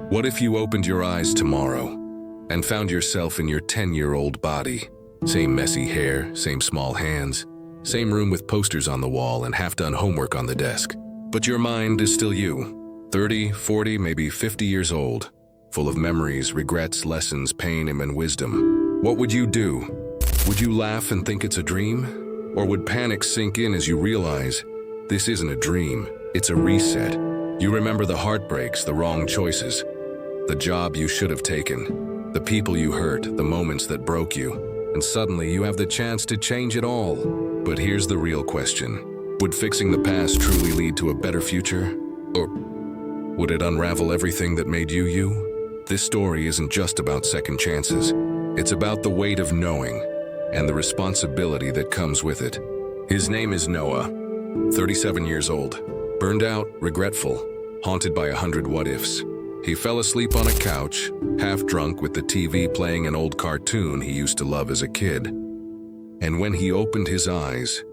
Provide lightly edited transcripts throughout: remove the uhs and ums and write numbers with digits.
What if you opened your eyes tomorrow and found yourself in your 10-year-old body? Same messy hair, same small hands, same room with posters on the wall and half-done homework on the desk. But your mind is still you, 30, 40, maybe 50 years old, full of memories, regrets, lessons, pain, and wisdom. What would you do? Would you laugh and think it's a dream? Or would panic sink in as you realize this isn't a dream, it's a reset? You remember the heartbreaks, the wrong choices, the job you should have taken, the people you hurt, the moments that broke you, and suddenly you have the chance to change it all. But here's the real question. Would fixing the past truly lead to a better future? Or would it unravel everything that made you you? This story isn't just about second chances. It's about the weight of knowing and the responsibility that comes with it. His name is Noah, 37 years old, burned out, regretful, haunted by 100 what-ifs. He fell asleep on a couch, half drunk with the TV playing an old cartoon he used to love as a kid. And when he opened his eyes,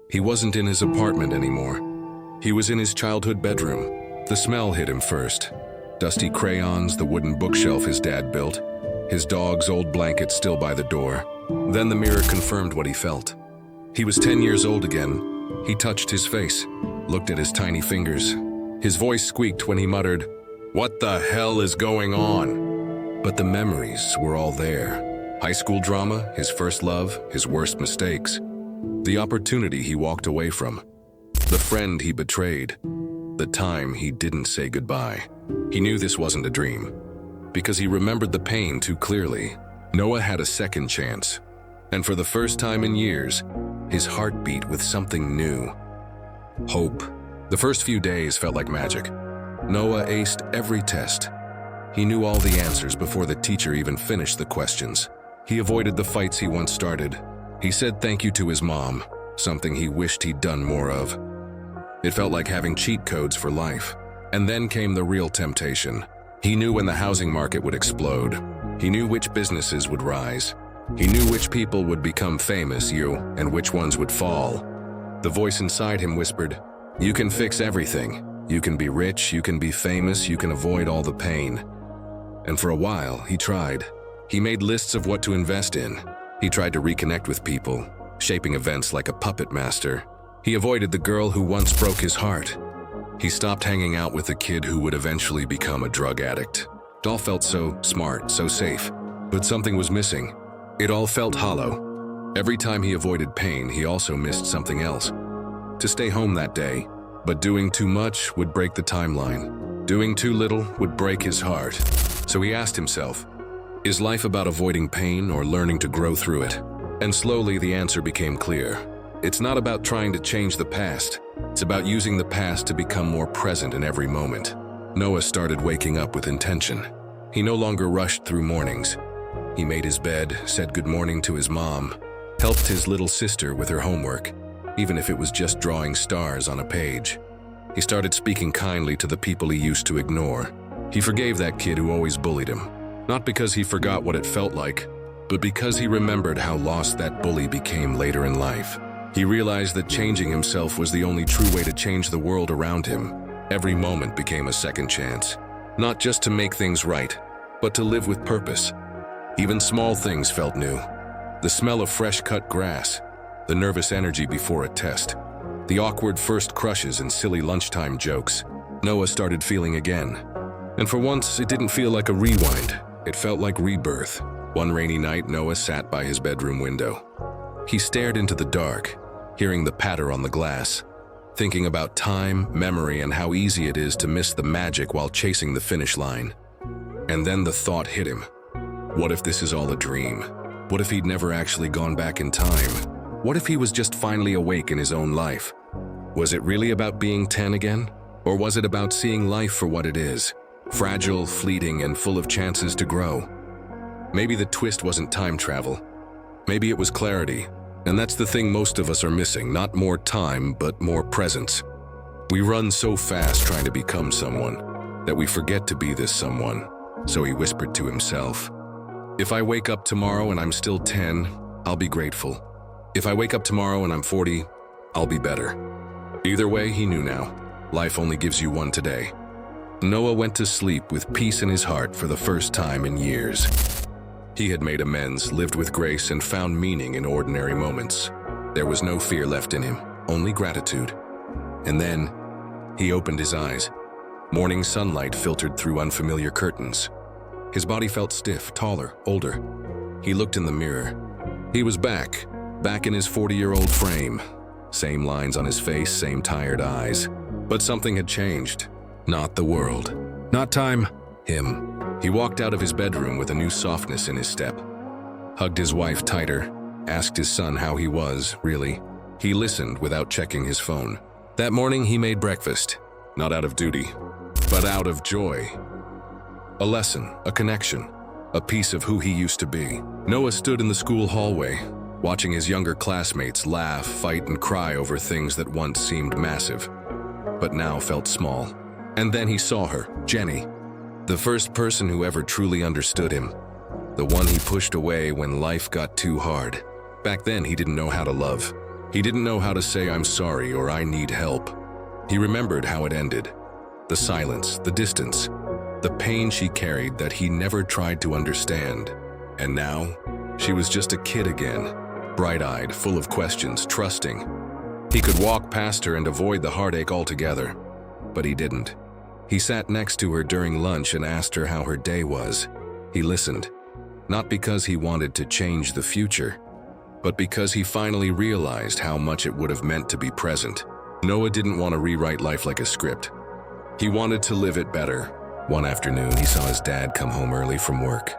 he wasn't in his apartment anymore. He was in his childhood bedroom. The smell hit him first. Dusty crayons, the wooden bookshelf his dad built, his dog's old blanket still by the door. Then the mirror confirmed what he felt. He was 10 years old again. He touched his face, looked at his tiny fingers. His voice squeaked when he muttered, "What the hell is going on?" But the memories were all there. High school drama, his first love, his worst mistakes. The opportunity he walked away from. The friend he betrayed. The time he didn't say goodbye. He knew this wasn't a dream, because he remembered the pain too clearly. Noah had a second chance, and for the first time in years, his heart beat with something new. Hope. The first few days felt like magic. Noah aced every test. He knew all the answers before the teacher even finished the questions. He avoided the fights he once started. He said thank you to his mom, something he wished he'd done more of. It felt like having cheat codes for life. And then came the real temptation. He knew when the housing market would explode. He knew which businesses would rise. He knew which people would become famous, and which ones would fall. The voice inside him whispered, "You can fix everything. You can be rich, you can be famous, you can avoid all the pain." And for a while, he tried. He made lists of what to invest in. He tried to reconnect with people, shaping events like a puppet master. He avoided the girl who once broke his heart. He stopped hanging out with the kid who would eventually become a drug addict. It all felt so smart, so safe, but something was missing. It all felt hollow. Every time he avoided pain, he also missed something else. To stay home that day, but doing too much would break the timeline. Doing too little would break his heart. So he asked himself, is life about avoiding pain or learning to grow through it? And slowly the answer became clear. It's not about trying to change the past. It's about using the past to become more present in every moment. Noah started waking up with intention. He no longer rushed through mornings. He made his bed, said good morning to his mom, helped his little sister with her homework, even if it was just drawing stars on a page. He started speaking kindly to the people he used to ignore. He forgave that kid who always bullied him, not because he forgot what it felt like, but because he remembered how lost that bully became later in life. He realized that changing himself was the only true way to change the world around him. Every moment became a second chance, not just to make things right, but to live with purpose. Even small things felt new. The smell of fresh-cut grass, the nervous energy before a test, the awkward first crushes and silly lunchtime jokes. Noah started feeling again. And for once, it didn't feel like a rewind. It felt like rebirth. One rainy night, Noah sat by his bedroom window. He stared into the dark, hearing the patter on the glass, thinking about time, memory, and how easy it is to miss the magic while chasing the finish line. And then the thought hit him. What if this is all a dream? What if he'd never actually gone back in time? What if he was just finally awake in his own life? Was it really about being 10 again? Or was it about seeing life for what it is? Fragile, fleeting, and full of chances to grow. Maybe the twist wasn't time travel. Maybe it was clarity. And that's the thing most of us are missing, not more time, but more presence. We run so fast trying to become someone that we forget to be this someone. So he whispered to himself, if I wake up tomorrow and I'm still 10, I'll be grateful. If I wake up tomorrow and I'm 40, I'll be better. Either way, he knew now. Life only gives you one today. Noah went to sleep with peace in his heart for the first time in years. He had made amends, lived with grace, and found meaning in ordinary moments. There was no fear left in him, only gratitude. And then, he opened his eyes. Morning sunlight filtered through unfamiliar curtains. His body felt stiff, taller, older. He looked in the mirror. He was back in his 40-year-old frame. Same lines on his face, same tired eyes. But something had changed. Not the world. Not time. Him. He walked out of his bedroom with a new softness in his step. Hugged his wife tighter. Asked his son how he was, really. He listened without checking his phone. That morning he made breakfast. Not out of duty, but out of joy. A lesson, a connection, a piece of who he used to be. Noah stood in the school hallway, watching his younger classmates laugh, fight, and cry over things that once seemed massive, but now felt small. And then he saw her, Jenny, the first person who ever truly understood him, the one he pushed away when life got too hard. Back then, he didn't know how to love. He didn't know how to say, "I'm sorry" or "I need help." He remembered how it ended. The silence, the distance, the pain she carried that he never tried to understand. And now, she was just a kid again, bright-eyed, full of questions, trusting. He could walk past her and avoid the heartache altogether, but he didn't. He sat next to her during lunch and asked her how her day was. He listened, not because he wanted to change the future, but because he finally realized how much it would have meant to be present. Noah didn't want to rewrite life like a script. He wanted to live it better. One afternoon, he saw his dad come home early from work.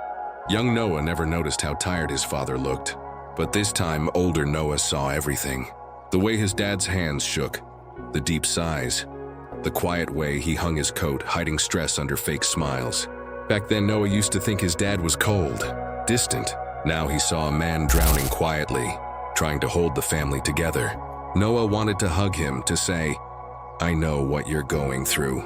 Young Noah never noticed how tired his father looked, but this time, older Noah saw everything. The way his dad's hands shook, the deep sighs, the quiet way he hung his coat, hiding stress under fake smiles. Back then, Noah used to think his dad was cold, distant. Now he saw a man drowning quietly, trying to hold the family together. Noah wanted to hug him, to say, "I know what you're going through."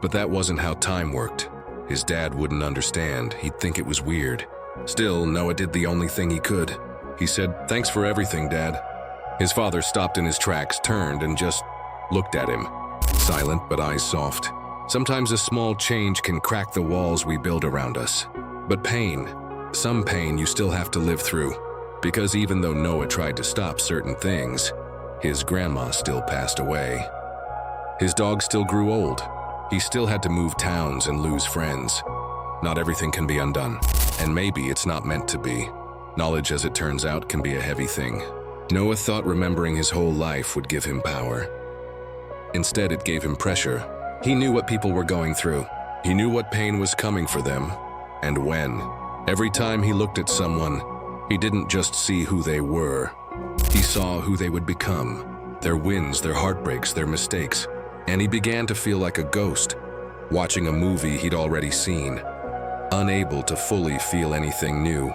But that wasn't how time worked. His dad wouldn't understand. He'd think it was weird. Still, Noah did the only thing he could. He said, "Thanks for everything, Dad." His father stopped in his tracks, turned, and just looked at him. Silent, but eyes soft. Sometimes a small change can crack the walls we build around us. But pain, some pain you still have to live through. Because even though Noah tried to stop certain things, his grandma still passed away. His dog still grew old. He still had to move towns and lose friends. Not everything can be undone, and maybe it's not meant to be. Knowledge, as it turns out, can be a heavy thing. Noah thought remembering his whole life would give him power. Instead, it gave him pressure. He knew what people were going through. He knew what pain was coming for them, and when. Every time he looked at someone, he didn't just see who they were. He saw who they would become, their wins, their heartbreaks, their mistakes. And he began to feel like a ghost, watching a movie he'd already seen, unable to fully feel anything new.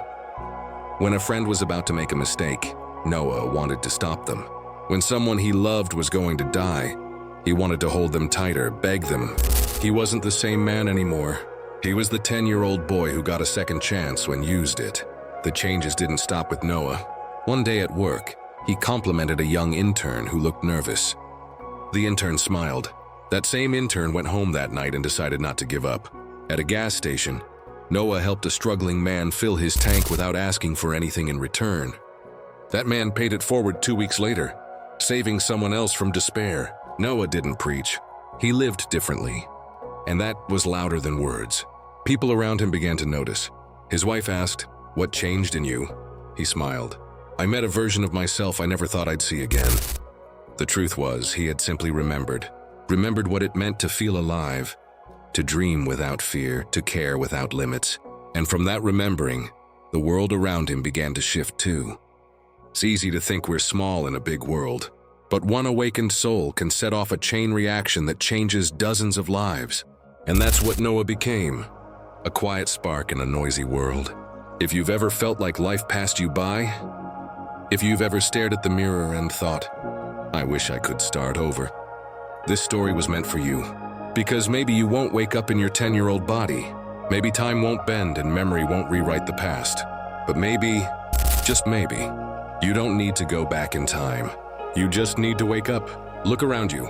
When a friend was about to make a mistake, Noah wanted to stop them. When someone he loved was going to die, he wanted to hold them tighter, beg them. He wasn't the same man anymore. He was the 10-year-old boy who got a second chance when used it. The changes didn't stop with Noah. One day at work, he complimented a young intern who looked nervous. The intern smiled. That same intern went home that night and decided not to give up. At a gas station, Noah helped a struggling man fill his tank without asking for anything in return. That man paid it forward 2 weeks later, saving someone else from despair. Noah didn't preach. He lived differently. And that was louder than words. People around him began to notice. His wife asked, "What changed in you?" He smiled. "I met a version of myself I never thought I'd see again." The truth was, he had simply remembered what it meant to feel alive, to dream without fear, to care without limits. And from that remembering, the world around him began to shift too. It's easy to think we're small in a big world, but one awakened soul can set off a chain reaction that changes dozens of lives. And that's what Noah became, a quiet spark in a noisy world. If you've ever felt like life passed you by, if you've ever stared at the mirror and thought, "I wish I could start over," this story was meant for you. Because maybe you won't wake up in your 10-year-old body. Maybe time won't bend and memory won't rewrite the past. But maybe, just maybe, you don't need to go back in time. You just need to wake up. Look around you.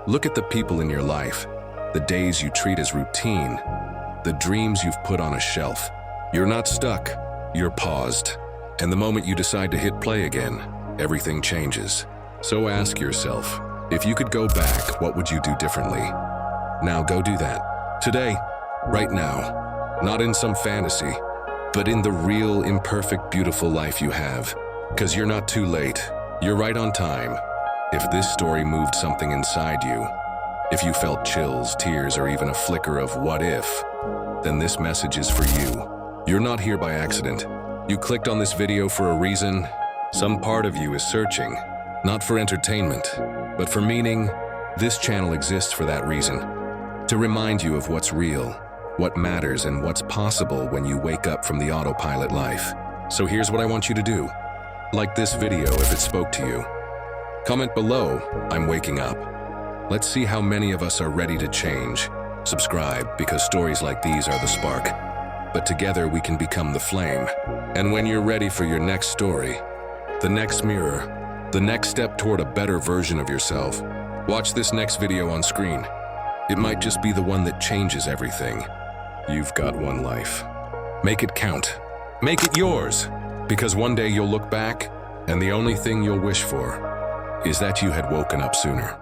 Look at the people in your life. the days you treat as routine, the dreams you've put on a shelf. You're not stuck, you're paused. And the moment you decide to hit play again, everything changes. So ask yourself, if you could go back, what would you do differently? Now go do that. Today, right now. Not in some fantasy, but in the real, imperfect, beautiful life you have. Because you're not too late. You're right on time. If this story moved something inside you, if you felt chills, tears, or even a flicker of what if, then this message is for you. You're not here by accident. You clicked on this video for a reason. Some part of you is searching, not for entertainment, but for meaning. This channel exists for that reason. To remind you of what's real, what matters, and what's possible when you wake up from the autopilot life. So here's what I want you to do. Like this video if it spoke to you. Comment below, I'm waking up. Let's see how many of us are ready to change. Subscribe, because stories like these are the spark. But together we can become the flame. And when you're ready for your next story, the next mirror, the next step toward a better version of yourself, watch this next video on screen. It might just be the one that changes everything. You've got one life. Make it count. Make it yours. Because one day you'll look back, and the only thing you'll wish for is that you had woken up sooner.